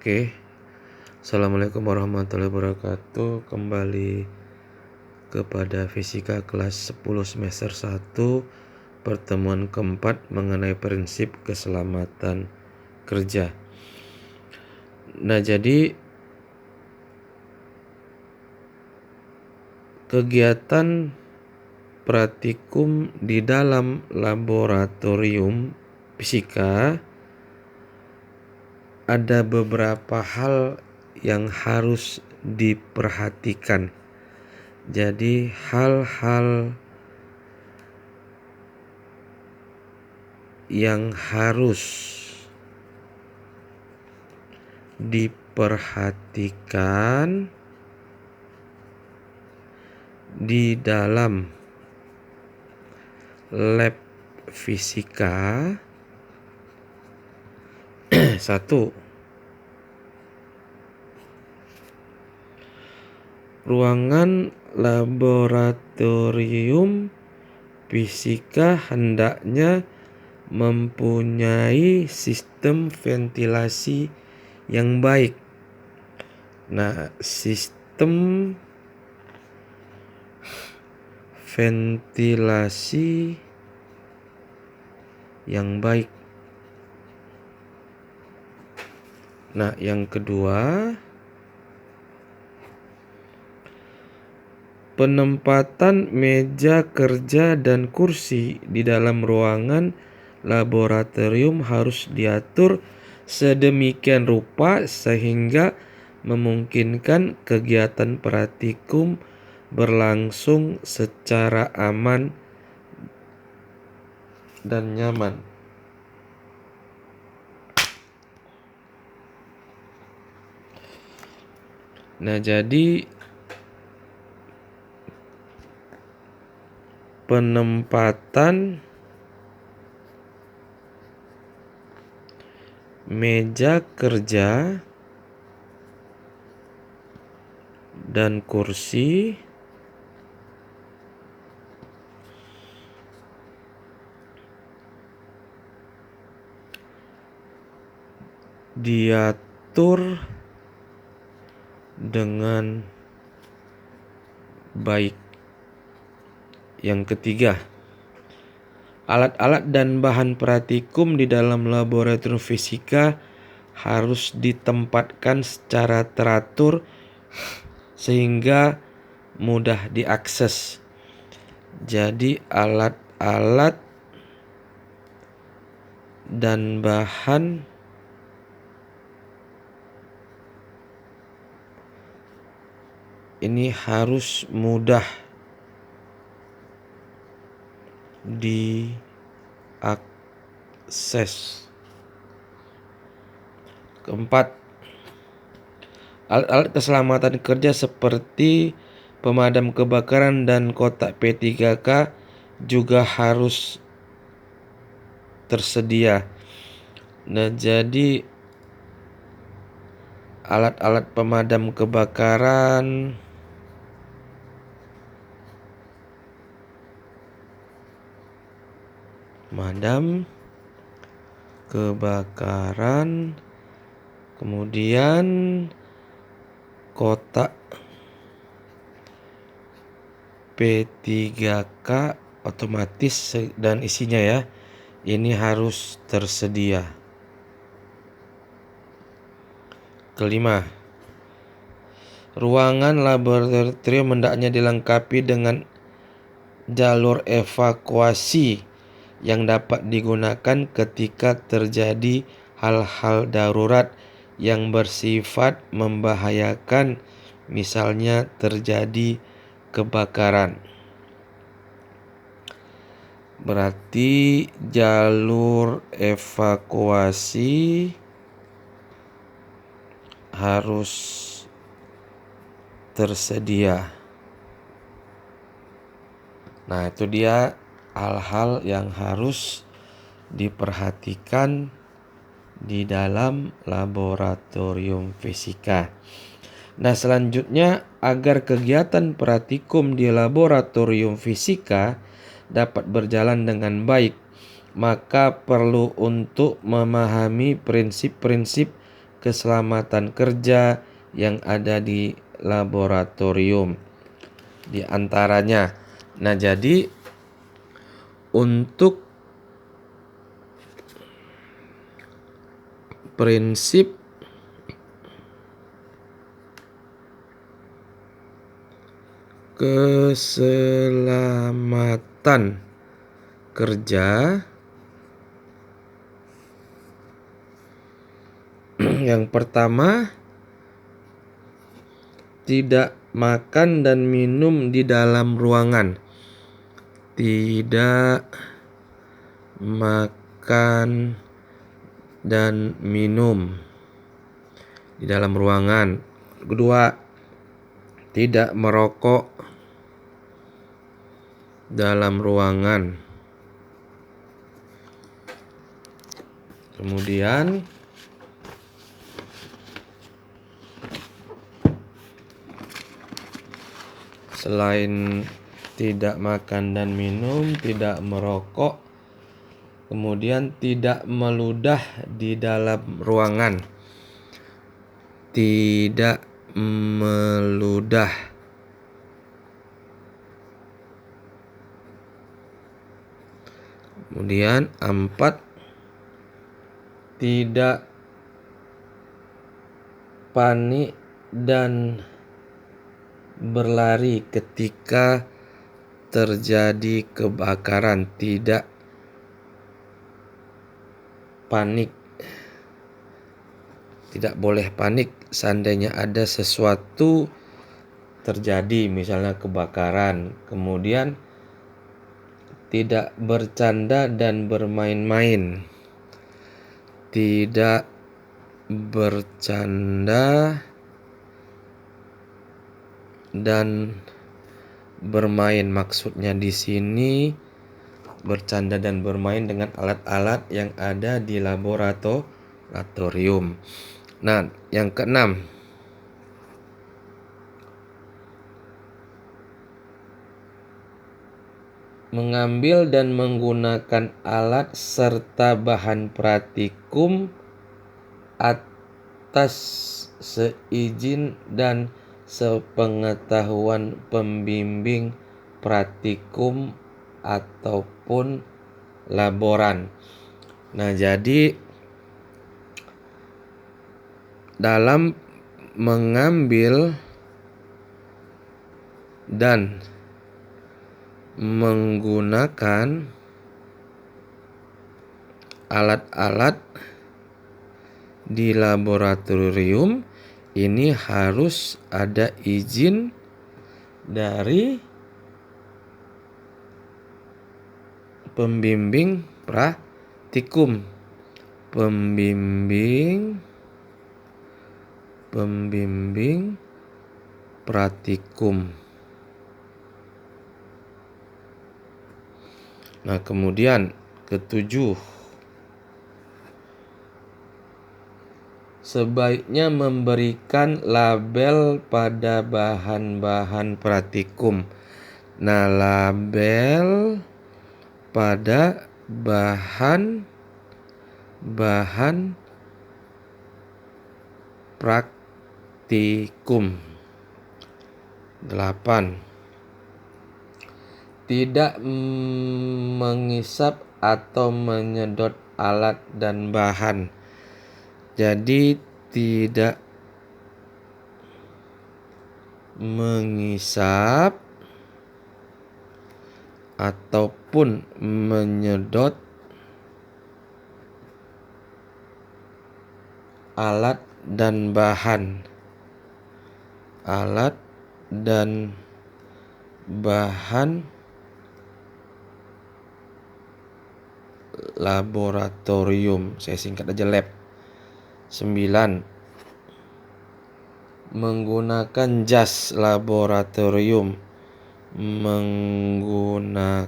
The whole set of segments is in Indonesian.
Oke, Assalamualaikum warahmatullahi wabarakatuh. Kembali kepada Fisika kelas 10 semester 1, pertemuan keempat mengenai prinsip keselamatan kerja. Nah, jadi kegiatan praktikum di dalam laboratorium fisika ada beberapa hal yang harus diperhatikan. Jadi hal-hal yang harus diperhatikan di dalam lab fisika. 1. Ruangan laboratorium fisika hendaknya mempunyai sistem ventilasi yang baik. Nah, sistem ventilasi yang baik. Nah, yang kedua, penempatan meja kerja dan kursi di dalam ruangan laboratorium harus diatur sedemikian rupa sehingga memungkinkan kegiatan praktikum berlangsung secara aman dan nyaman. Nah, jadi penempatan meja kerja dan kursi diatur dengan baik. Yang ketiga, alat-alat dan bahan praktikum di dalam laboratorium fisika harus ditempatkan secara teratur sehingga mudah diakses. Jadi alat-alat dan bahan ini harus mudah diakses. Keempat, alat-alat keselamatan kerja seperti pemadam kebakaran dan kotak P3K juga harus tersedia. Nah, jadi alat-alat pemadam kebakaran kemudian kotak P3K otomatis dan isinya ya, ini harus tersedia. Kelima, ruangan laboratorium hendaknya dilengkapi dengan jalur evakuasi yang dapat digunakan ketika terjadi hal-hal darurat yang bersifat membahayakan, misalnya terjadi kebakaran. Berarti jalur evakuasi harus tersedia. Nah, itu dia hal-hal yang harus diperhatikan di dalam laboratorium fisika. Nah, selanjutnya agar kegiatan praktikum di laboratorium fisika dapat berjalan dengan baik, maka perlu untuk memahami prinsip-prinsip keselamatan kerja yang ada di laboratorium. Di antaranya, nah jadi untuk prinsip keselamatan kerja yang pertama, tidak makan dan minum di dalam ruangan. Tidak makan dan minum di dalam ruangan. Kedua, tidak merokok dalam ruangan. Kemudian selain tidak makan dan minum, tidak merokok, kemudian tidak meludah di dalam ruangan. Tidak meludah. Kemudian 4, tidak panik dan berlari ketika terjadi kebakaran. Tidak panik. Tidak boleh panik seandainya ada sesuatu terjadi, misalnya kebakaran. Kemudian tidak bercanda dan bermain-main. Tidak bercanda dan bermain. Maksudnya di sini bercanda dan bermain dengan alat-alat yang ada di laboratorium. Nah, yang keenam, mengambil dan menggunakan alat serta bahan praktikum atas seizin dan sepengetahuan pembimbing praktikum ataupun laboran. Nah, jadi dalam mengambil dan menggunakan alat-alat di laboratorium ini harus ada izin dari pembimbing praktikum. Pembimbing praktikum. Nah, kemudian ketujuh, sebaiknya memberikan label pada bahan-bahan praktikum. Nah, label pada bahan praktikum. 8. Tidak mengisap atau menyedot alat dan bahan. Jadi tidak mengisap ataupun menyedot alat dan bahan. Alat dan bahan laboratorium. Saya singkat aja lab. 9. Menggunakan jas laboratorium. Menggunakan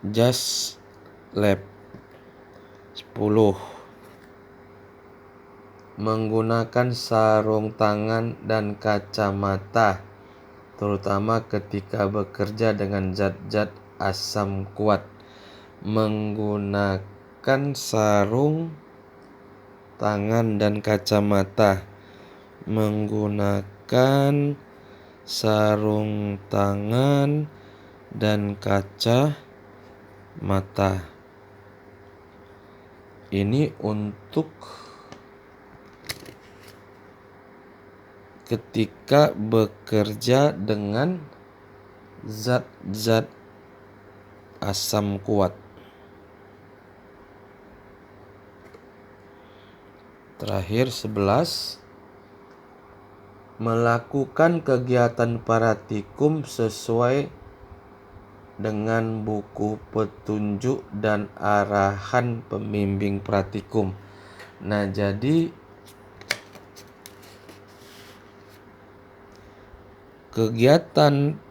jas lab. 10. Menggunakan sarung tangan dan kacamata, terutama ketika bekerja dengan zat-zat asam kuat. Menggunakan sarung tangan dan kacamata. Menggunakan sarung tangan dan kacamata. Ini untuk ketika bekerja dengan zat-zat asam kuat. Terakhir 11. Melakukan kegiatan praktikum sesuai dengan buku petunjuk dan arahan pembimbing praktikum. Nah, jadi kegiatan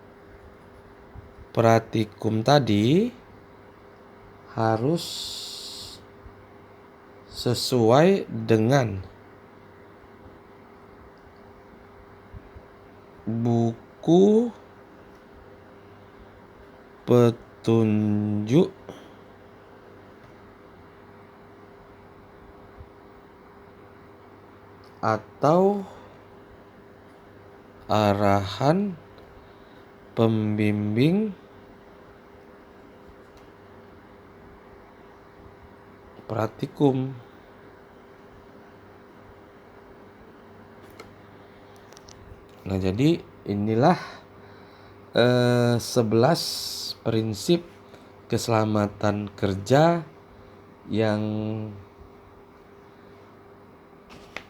praktikum tadi harus sesuai dengan buku petunjuk atau arahan pembimbing praktikum. Nah, jadi inilah 11 prinsip keselamatan kerja yang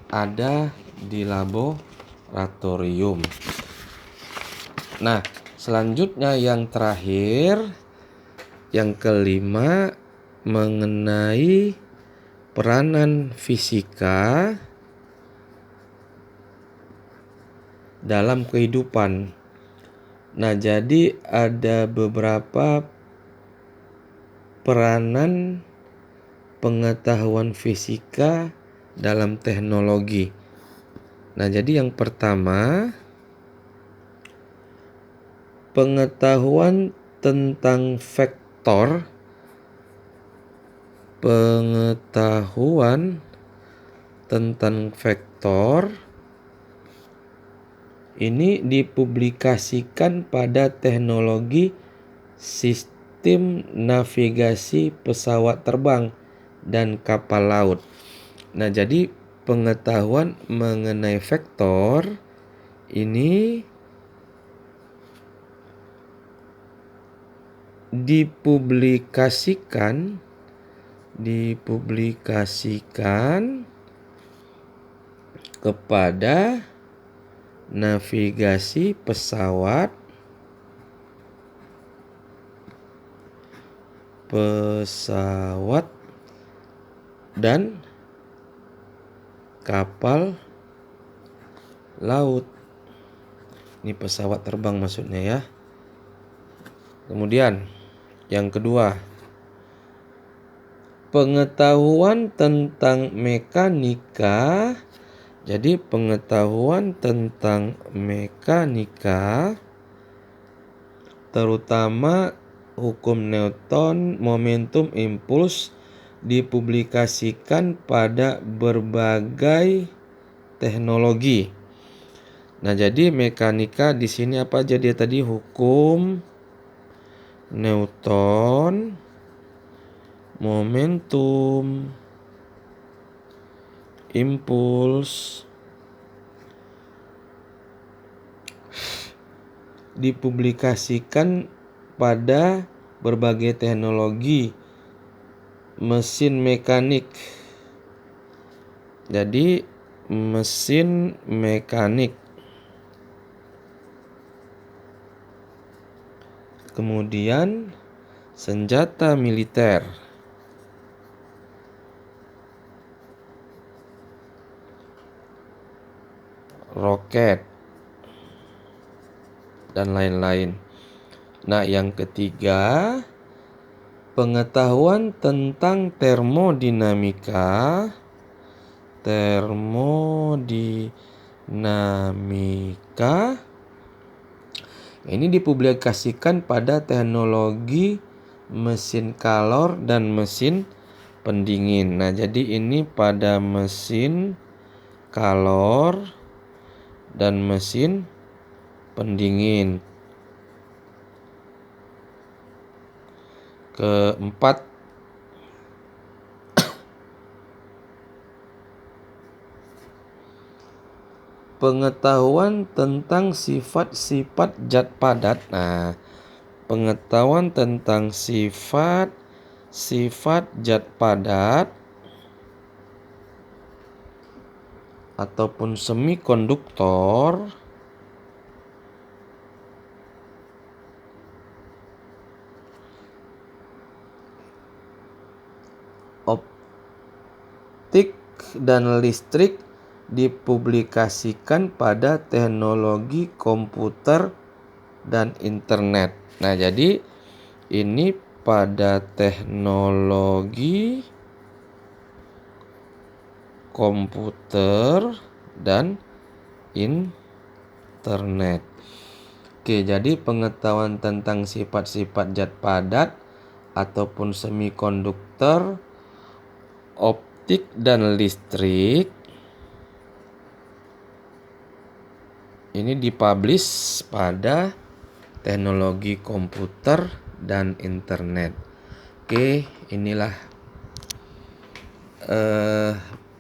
ada di laboratorium. Nah, selanjutnya yang terakhir, yang kelima, mengenai peranan fisika dalam kehidupan. Nah, jadi ada beberapa peranan pengetahuan fisika dalam teknologi. Nah, jadi yang pertama, pengetahuan tentang vektor. Pengetahuan tentang vektor ini dipublikasikan pada teknologi sistem navigasi pesawat terbang dan kapal laut. Nah, jadi pengetahuan mengenai vektor ini dipublikasikan kepada navigasi pesawat dan kapal laut. Ini pesawat terbang maksudnya ya. Kemudian yang kedua, pengetahuan tentang mekanika. Jadi pengetahuan tentang mekanika, terutama hukum Newton, momentum, impuls, dipublikasikan pada berbagai teknologi. Nah, jadi mekanika di sini apa aja dia tadi? Hukum Newton, momentum, impuls, dipublikasikan pada berbagai teknologi. Mesin mekanik. Jadi mesin mekanik. Kemudian senjata militer. Roket dan lain-lain. Nah, yang ketiga, pengetahuan tentang termodinamika. Ini dipublikasikan pada teknologi mesin kalor dan mesin pendingin. Nah, jadi ini pada mesin kalor dan mesin pendingin. Keempat, pengetahuan tentang sifat-sifat zat padat. Nah, pengetahuan tentang sifat zat padat ataupun semikonduktor optik dan listrik dipublikasikan pada teknologi komputer dan internet. Nah, jadi ini pada teknologi komputer dan internet. Oke, jadi pengetahuan tentang sifat-sifat zat padat ataupun semikonduktor, optik dan listrik ini dipublish pada teknologi komputer dan internet. Oke, inilah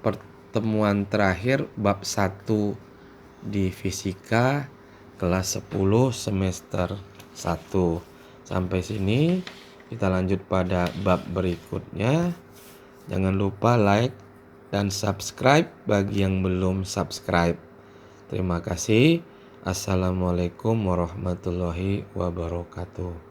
pertemuan terakhir bab 1 di fisika kelas 10 semester 1. Sampai sini kita lanjut pada bab berikutnya. Jangan lupa like dan subscribe bagi yang belum subscribe. Terima kasih. Assalamualaikum warahmatullahi wabarakatuh.